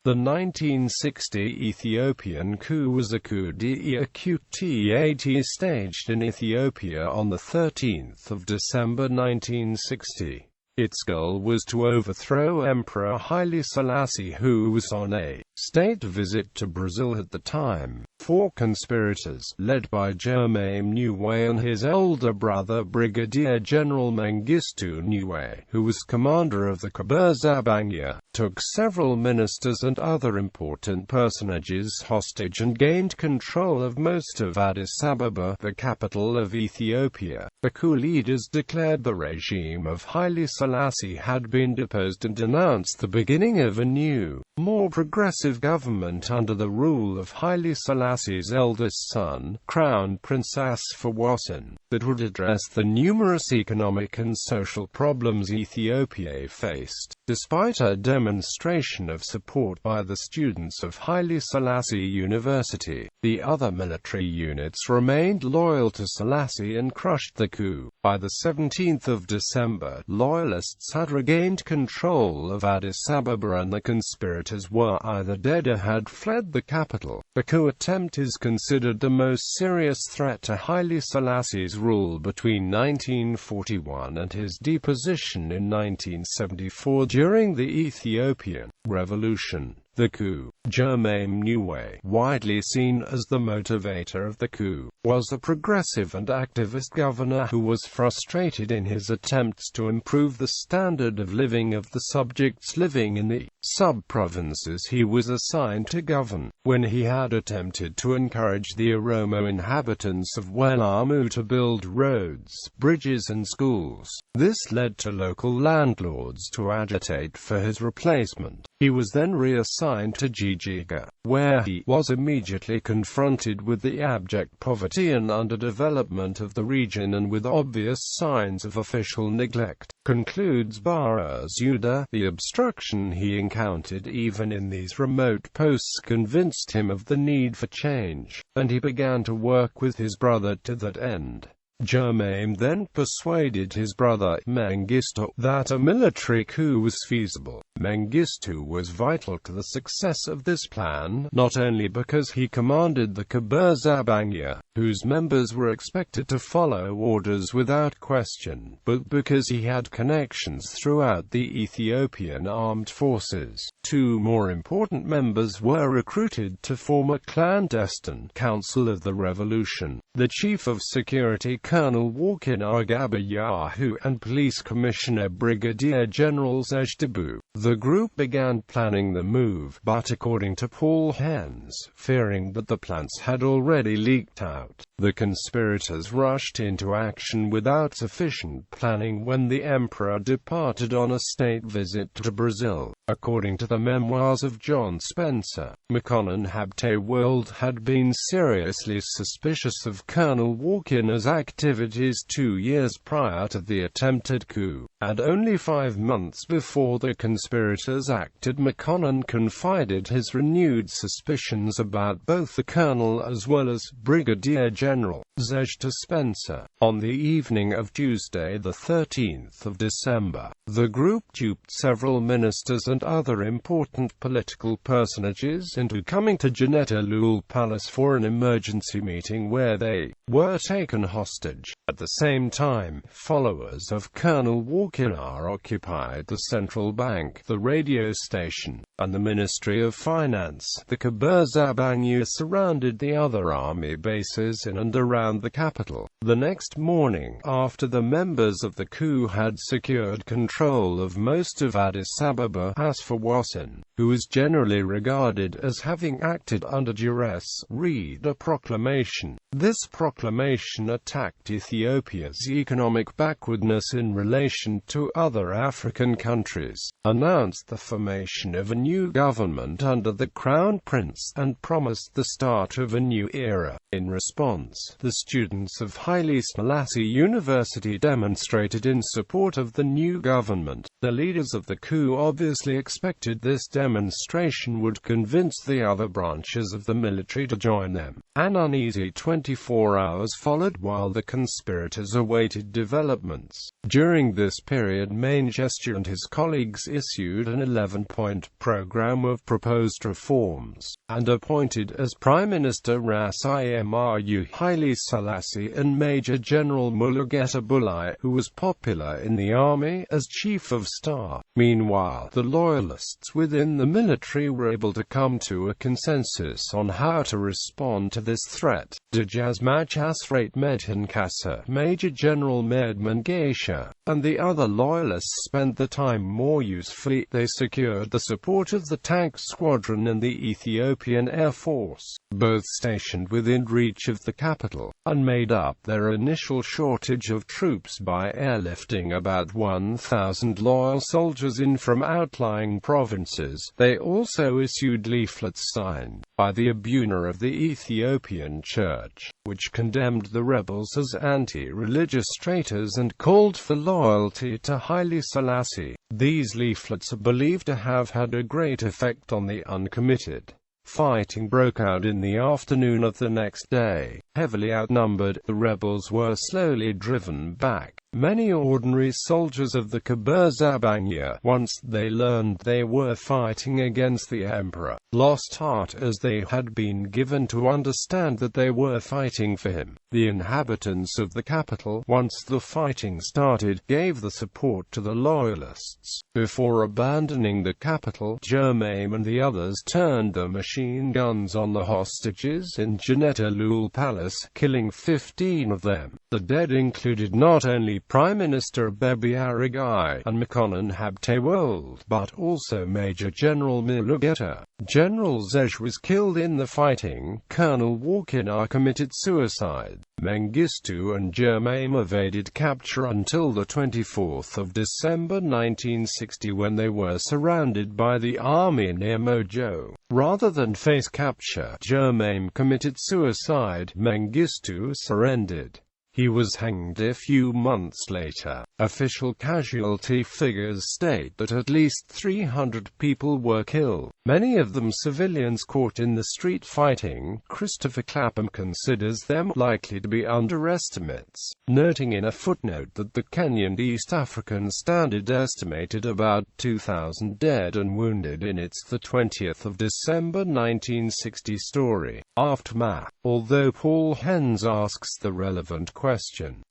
The 1960 Ethiopian coup was a coup d'état staged in Ethiopia on 13 December 1960. Its goal was to overthrow Emperor Haile Selassie, who was on a state visit to Brazil at the time. Four conspirators, led by Germame Neway and his older brother Brigadier General Mengistu Neway, who was commander of the Kebur Zabangna, took several ministers and other important personages hostage and gained control of most of Addis Ababa, the capital of Ethiopia. The coup leaders declared the regime of Haile Selassie had been deposed and announced the beginning of a new, more progressive government under the rule of Haile Selassie's eldest son, Crown Prince Asfaw Wossen, that would address the numerous economic and social problems Ethiopia faced. Despite a demonstration of support by the students of Haile Selassie University, the other military units remained loyal to Selassie and crushed the coup. By the 17th of December, loyalists had regained control of Addis Ababa and the conspirators were either dead or had fled the capital. The coup attempt is considered the most serious threat to Haile Selassie's rule between 1941 and his deposition in 1974 during the Ethiopian Revolution. The coup. Germame Neway, widely seen as the motivator of the coup, was a progressive and activist governor who was frustrated in his attempts to improve the standard of living of the subjects living in the sub-provinces he was assigned to govern. When he had attempted to encourage the Oromo inhabitants of Welamu to build roads, bridges and schools, this led to local landlords to agitate for his replacement. He was then reassigned to Jijiga, where he was immediately confronted with the abject poverty and underdevelopment of the region and with obvious signs of official neglect. Concludes Zuda, the obstruction he encountered even in these remote posts convinced him of the need for change, and he began to work with his brother to that end. Germame then persuaded his brother, Mengistu, that a military coup was feasible. Mengistu was vital to the success of this plan, not only because he commanded the Kebur Zabangna, whose members were expected to follow orders without question, but because he had connections throughout the Ethiopian armed forces. Two more important members were recruited to form a clandestine Council of the Revolution: the Chief of Security Colonel Wossen Agabayahu and Police Commissioner Brigadier General Mengistu. The group began planning the move, but according to Paul Hens, fearing that the plans had already leaked out, the conspirators rushed into action without sufficient planning when the emperor departed on a state visit to Brazil. According to the memoirs of John Spencer, McConnell World had been seriously suspicious of Colonel Wossen's activities 2 years prior to the attempted coup, and only 5 months before the conspirators acted. McConnell confided his renewed suspicions about both the colonel as well as Brigadier General Mengistu to Spencer. On the evening of Tuesday, the 13th of December, the group duped several ministers and other important political personages into coming to Janetta Palace for an emergency meeting where they were taken hostage. At the same time, followers of Colonel Wossen occupied the central bank, the radio station, and the Ministry of Finance. The Kebur Zabangna surrounded the other army bases in and around the capital. The next morning, after the members of the coup had secured control of most of Addis Ababa, Asfaw Wossen, who was generally regarded as having acted under duress, read a proclamation. This proclamation attacked Ethiopia's economic backwardness in relation to other African countries, announced the formation of a new government under the Crown Prince, and promised the start of a new era. In response, response, the students of Haile Selassie University demonstrated in support of the new government. The leaders of the coup obviously expected this demonstration would convince the other branches of the military to join them. An uneasy 24 hours followed while the conspirators awaited developments. During this period, Mengistu and his colleagues issued an 11-point program of proposed reforms, and appointed as Prime Minister Ras Imru Haile Selassie and Major General Mulugeta Bulai, who was popular in the army, as Chief of Staff. Meanwhile, the loyalists within the military were able to come to a consensus on how to respond to this threat. Dejazmach Asfrate Medhinkasa, Major General Mengistu, and the other loyalists spent the time more usefully. They secured the support of the tank squadron and the Ethiopian Air Force, both stationed within reach of the capital, and made up their initial shortage of troops by airlifting about 1,000 loyal soldiers in from outlying provinces. They also issued leaflets signed by the Abuna of the Ethiopian Church, which condemned the rebels as anti-religious traitors and called for loyalty to Haile Selassie. These leaflets are believed to have had a great effect on the uncommitted. Fighting broke out in the afternoon of the next day. Heavily outnumbered, the rebels were slowly driven back. Many ordinary soldiers of the Kebur Zabangna, once they learned they were fighting against the emperor, lost heart as they had been given to understand that they were fighting for him. The inhabitants of the capital, once the fighting started, gave the support to the loyalists. Before abandoning the capital, Germame and the others turned their machine guns on the hostages in Janetta Lul Palace, killing 15 of them. The dead included not only Prime Minister Bebi Arigai and Mekonnen Habte World, but also Major General Mulugeta. General Zej was killed in the fighting. Colonel Walkinar committed suicide. Mengistu and Germame evaded capture until the 24th of December 1960, when they were surrounded by the army near Mojo. Rather than face capture, Germame committed suicide. Mengistu surrendered. He was hanged a few months later. Official casualty figures state that at least 300 people were killed, many of them civilians caught in the street fighting. Christopher Clapham considers them likely to be underestimates, noting in a footnote that the Kenyan East African Standard estimated about 2,000 dead and wounded in its 20th of December 1960 story. Aftermath. Although Paul Hens asks the relevant question,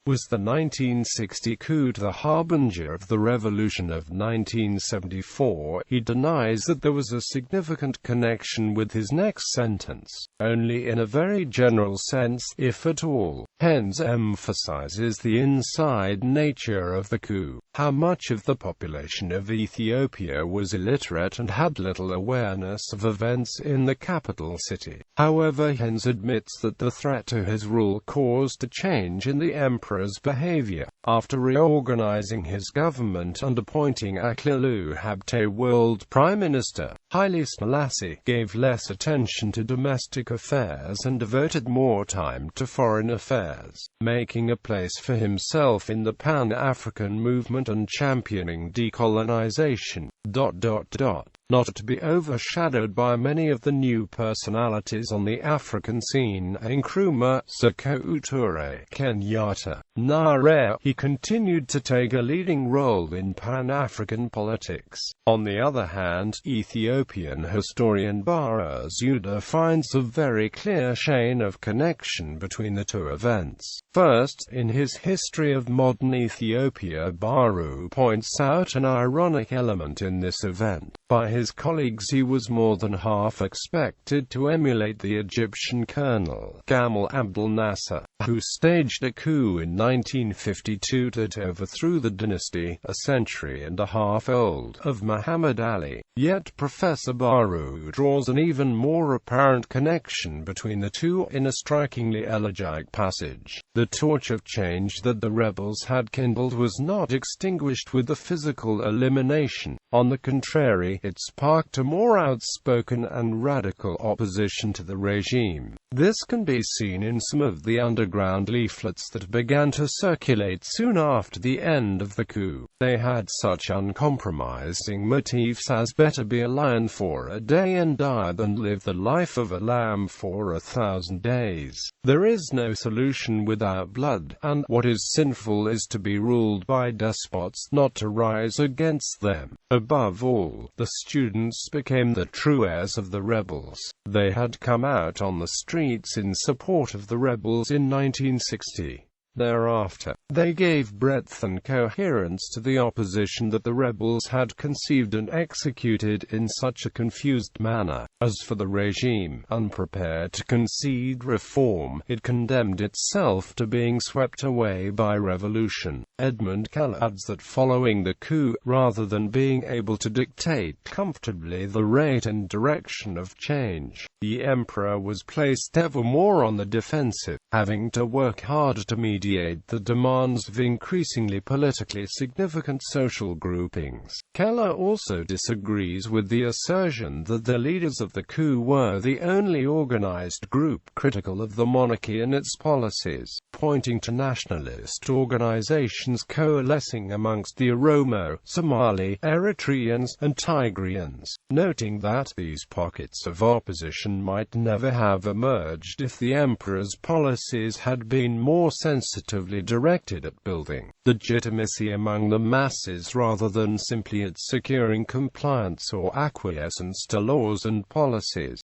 was the 1960 coup the harbinger of the revolution of 1974, he denies that there was a significant connection with his next sentence, only in a very general sense, if at all. Hens emphasizes the inside nature of the coup. How much of the population of Ethiopia was illiterate and had little awareness of events in the capital city. However, Hens admits that the threat to his rule caused a change in the emperor's behavior. After reorganizing his government and appointing Aklilu Habte World Prime Minister, Haile Selassie gave less attention to domestic affairs and devoted more time to foreign affairs, making a place for himself in the Pan-African movement and championing decolonization. Not to be overshadowed by many of the new personalities on the African scene, Nkrumah, Sekou Touré, Kenyatta, Nyerere, he continued to take a leading role in Pan-African politics. On the other hand, Ethiopian historian Bara Zuda finds a very clear chain of connection between the two events. First, in his History of Modern Ethiopia, Baru points out an ironic element in this event. By his colleagues he was more than half expected to emulate the Egyptian colonel, Gamal Abdel Nasser, who staged a coup in 1952 that overthrew the dynasty, a century-and-a-half old, of Muhammad Ali. Yet Professor Baru draws an even more apparent connection between the two in a strikingly elegiac passage. The torch of change that the rebels had kindled was not extinguished with the physical elimination. On the contrary, it sparked a more outspoken and radical opposition to the regime. This can be seen in some of the underground leaflets that began to circulate soon after the end of the coup. They had such uncompromising motifs as "better be a lion for a day and die than live the life of a lamb for 1,000 days. There is no solution without blood, and what is sinful is to be ruled by despots, not to rise against them." Above all, the students became the true heirs of the rebels. They had come out on the streets in support of the rebels in 1960. Thereafter, they gave breadth and coherence to the opposition that the rebels had conceived and executed in such a confused manner. As for the regime, unprepared to concede reform, it condemned itself to being swept away by revolution. Edmund Keller adds that following the coup, rather than being able to dictate comfortably the rate and direction of change, the emperor was placed ever more on the defensive, having to work hard to mediate the demands of increasingly politically significant social groupings. Keller also disagrees with the assertion that the leaders of the coup were the only organized group critical of the monarchy and its policies, pointing to nationalist organizations coalescing amongst the Oromo, Somali, Eritreans, and Tigrians, noting that these pockets of opposition might never have emerged if the emperor's policies had been more sensitively directed at building legitimacy among the masses rather than simply at securing compliance or acquiescence to laws and policies.